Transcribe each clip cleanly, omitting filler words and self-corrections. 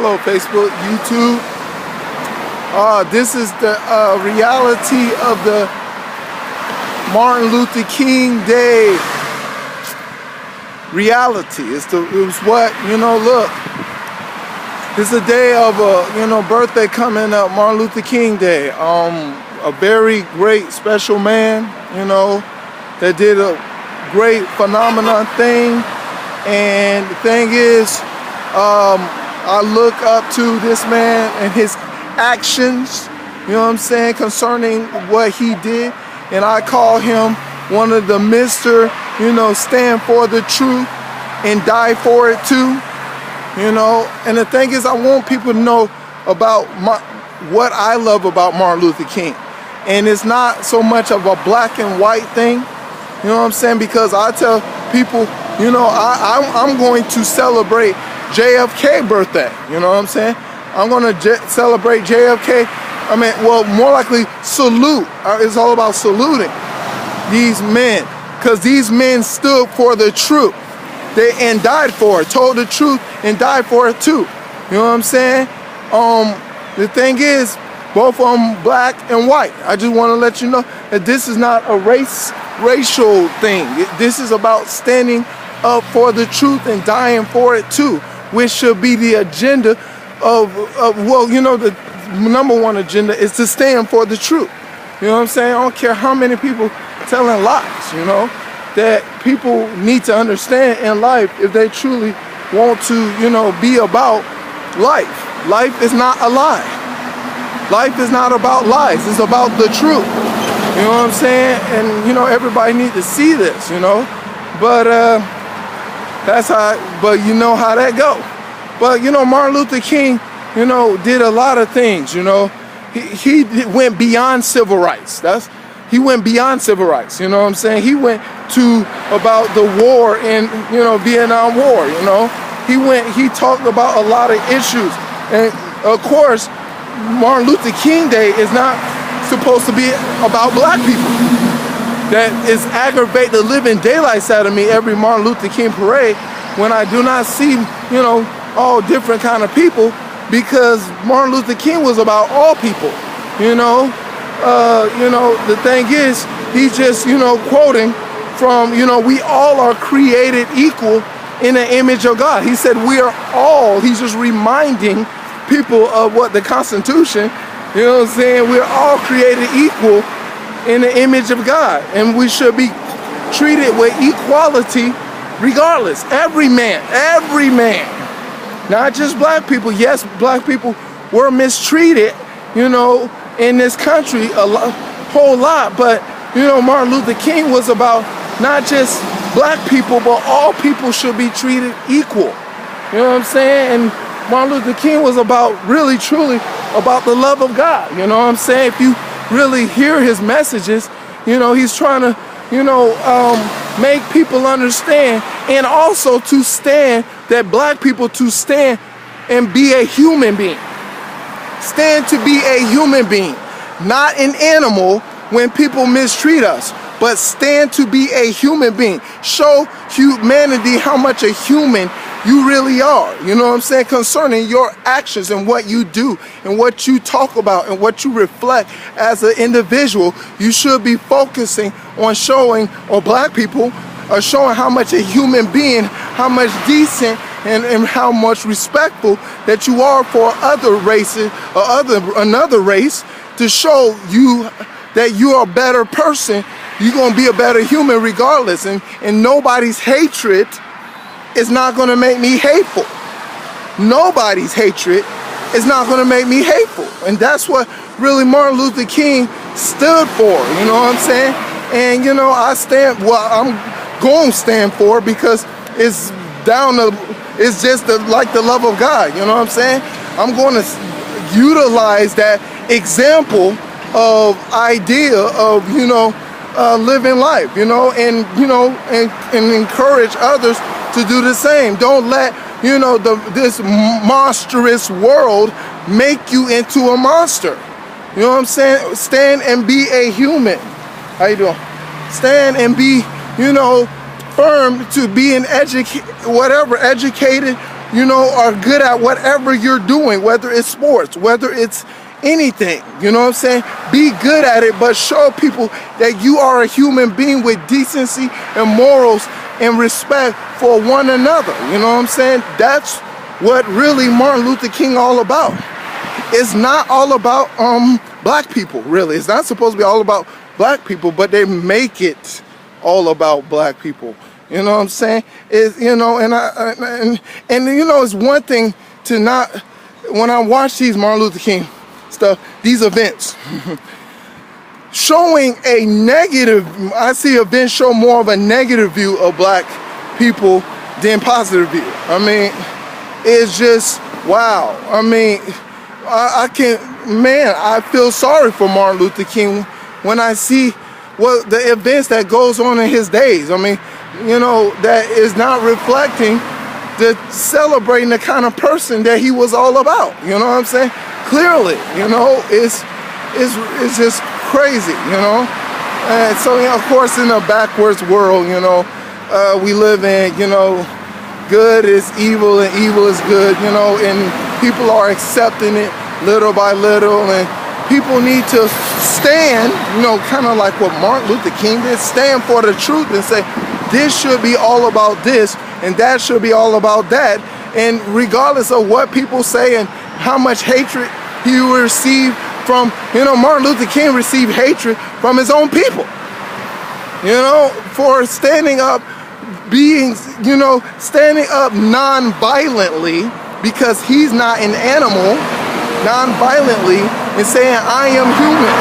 Hello, Facebook, YouTube. This is the reality of the Martin Luther King Day reality. It was what, look, it's a day of a, birthday coming up, Martin Luther King Day. A very great, special man, that did a great, phenomenon thing. And the thing is, I look up to this man and his actions, concerning what he did. And I call him one of the Mr., stand for the truth and die for it too. And the thing is, I want people to know about what I love about Martin Luther King. And it's not so much of a black and white thing, because I tell people, I'm going to celebrate JFK birthday, I'm going to celebrate JFK. More likely salute. It's all about saluting these men, because these men stood for the truth. And died for it, told the truth and died for it too. The thing is, both of them black and white. I just want to let you know that this is not a racial thing. This is about standing up for the truth and dying for it too, which should be the agenda of the number one agenda is to stand for the truth. I don't care how many people telling lies, that people need to understand in life if they truly want to, be about life. Life is not a lie. Life is not about lies. It's about the truth. And, everybody needs to see this, But that's how, you know how that go. But, Martin Luther King, did a lot of things, He went beyond civil rights. He went beyond civil rights, He went to about the war in, Vietnam War, He talked about a lot of issues. And of course, Martin Luther King Day is not supposed to be about black people. That is aggravate the living daylights out of me every Martin Luther King parade when I do not see, all different kind of people, because Martin Luther King was about all people, the thing is, he's just, quoting from, we all are created equal in the image of God. He said we are all, he's just reminding people of what the Constitution, we're all created equal in the image of God. And we should be treated with equality regardless. Every man, not just black people. Yes, black people were mistreated, in this country whole lot, but Martin Luther King was about not just black people, but all people should be treated equal. And Martin Luther King was about really, truly about the love of God. If you really hear his messages, he's trying to, make people understand, and also to stand, that black people to stand and be a human being. Stand to be a human being, not an animal when people mistreat us, but stand to be a human being. Show humanity how much a human you really are, concerning your actions and what you do and what you talk about and what you reflect as an individual. You should be focusing on showing, or black people are showing how much a human being, how much decent and how much respectful that you are for other races or another race, to show you that you're a better person. You're going to be a better human regardless. And nobody's hatred is not going to make me hateful. Nobody's hatred is not going to make me hateful. And that's what really Martin Luther King stood for. And, I stand, I'm going to stand for, because it's it's just like the love of God. I'm going to utilize that example of idea of, living life, and encourage others to do the same. Don't let, this monstrous world make you into a monster. Stand and be a human. How you doing? Stand and be, firm to be an educated you know, are good at whatever you're doing, whether it's sports, whether it's anything, you know what I'm saying? Be good at it, but show people that you are a human being with decency and morals and respect for one another, you know what I'm saying? That's what really Martin Luther King all about. It's not all about black people, really. It's not supposed to be all about black people, but they make it all about black people. You know what I'm saying? It's, you know, and you know, it's one thing to not, when I watch these Martin Luther King stuff, these events, showing a negative, I see events show more of a negative view of black people than positive view. I mean, it's just, wow. I mean, I can't, man, I feel sorry for Martin Luther King when I see what the events that goes on in his days. I mean, you know, that is not reflecting the celebrating the kind of person that he was all about. You know what I'm saying? Clearly, you know, it's just crazy, you know. And so, you know, of course, in a backwards world, you know, we live in, you know, good is evil and evil is good, you know, and people are accepting it little by little, and people need to stand, you know, kind of like what Martin Luther King did, stand for the truth and say, this should be all about this, and that should be all about that. And regardless of what people say and how much hatred he received from, you know, Martin Luther King received hatred from his own people, you know, for standing up, being, you know, standing up non-violently, because he's not an animal, non-violently, and saying, I am human.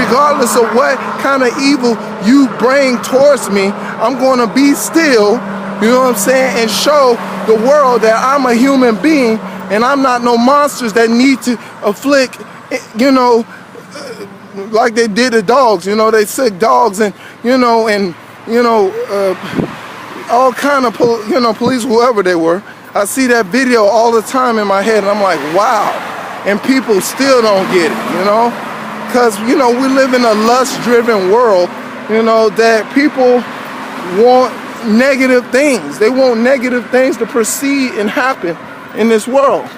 Regardless of what kind of evil you bring towards me, I'm going to be still, you know what I'm saying, and show the world that I'm a human being and I'm not no monsters that need to afflict, you know, like they did the dogs, you know, they sick dogs and, you know, all kind of, you know, police, whoever they were. I see that video all the time in my head and I'm like, wow. And people still don't get it, you know? Because, you know, we live in a lust-driven world, you know, that people want negative things. They want negative things to proceed and happen in this world.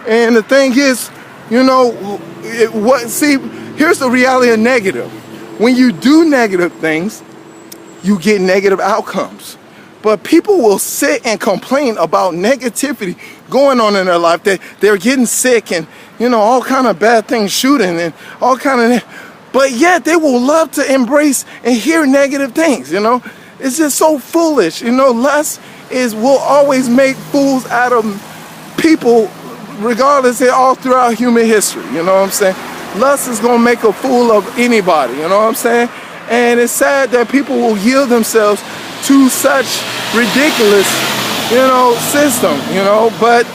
And the thing is, you know, here's the reality of negative. When you do negative things, you get negative outcomes. But people will sit and complain about negativity going on in their life, that they're getting sick and, you know, all kind of bad things, shooting and all kind of, but yet they will love to embrace and hear negative things, you know. It's just so foolish, you know. Lust will always make fools out of people, regardless of all throughout human history, you know what I'm saying. Lust is going to make a fool of anybody, you know what I'm saying. And it's sad that people will yield themselves to such ridiculous, you know, system, you know. But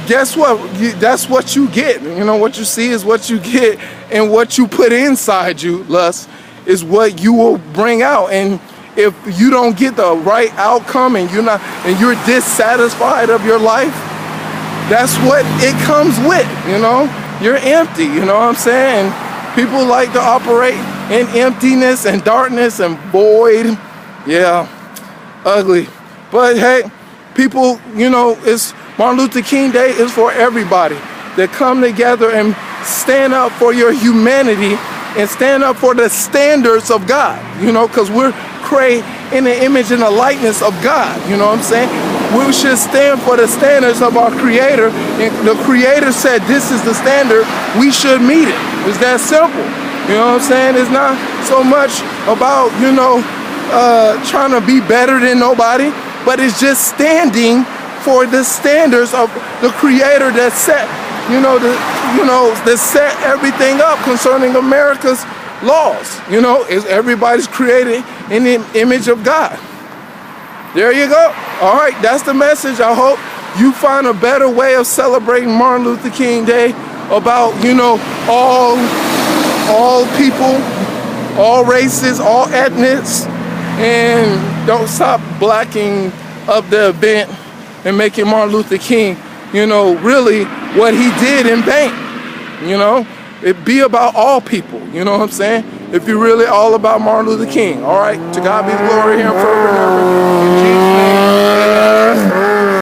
guess what? That's what you get. You know, what you see is what you get, and what you put inside you, lust, is what you will bring out. And if you don't get the right outcome and you're dissatisfied of your life, that's what it comes with, you know. You're empty, you know what I'm saying? And people like to operate in emptiness and darkness and void. Yeah, ugly. But hey, people, you know, it's Martin Luther King Day is for everybody to come together and stand up for your humanity and stand up for the standards of God, you know, because we're created in the image and the likeness of God, you know what I'm saying? We should stand for the standards of our Creator, and the Creator said this is the standard, we should meet it. It's that simple, you know what I'm saying? It's not so much about, you know, trying to be better than nobody, but it's just standing for the standards of the Creator that set, that set everything up concerning America's laws. You know, everybody's created in the image of God. There you go. All right, that's the message. I hope you find a better way of celebrating Martin Luther King Day about, you know, all people, all races, all ethnics, and don't stop blacking up the event and making Martin Luther King, you know, really what he did in vain. You know, it be about all people, you know what I'm saying? If you're really all about Martin Luther King, all right? To God be the glory here and forever and ever. In Jesus' name.